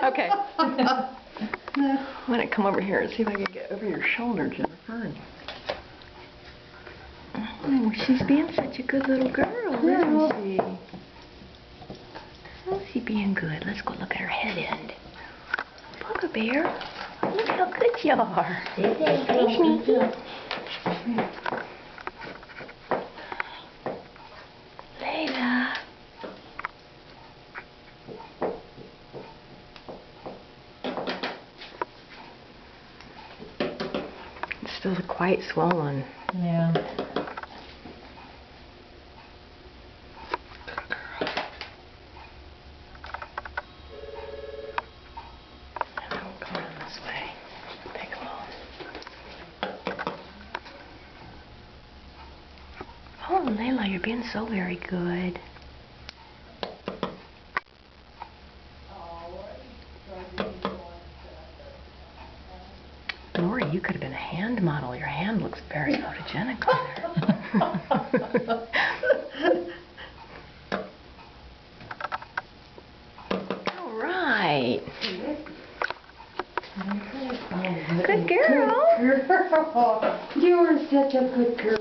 Okay. I'm going to come over here and see if I can get over your shoulder, Jennifer. Oh, she's being such a good little girl, isn't she? Oh, she's being good. Let's go look at her head end. Booger Bear, look how good you are. Hey, Sneaky. Layla. It's still quite swollen. Yeah. Oh, Layla, you're being so very good. Lori, you could have been a hand model. Your hand looks very photogenic there. All right. Good girl. Good girl. You are such a good girl.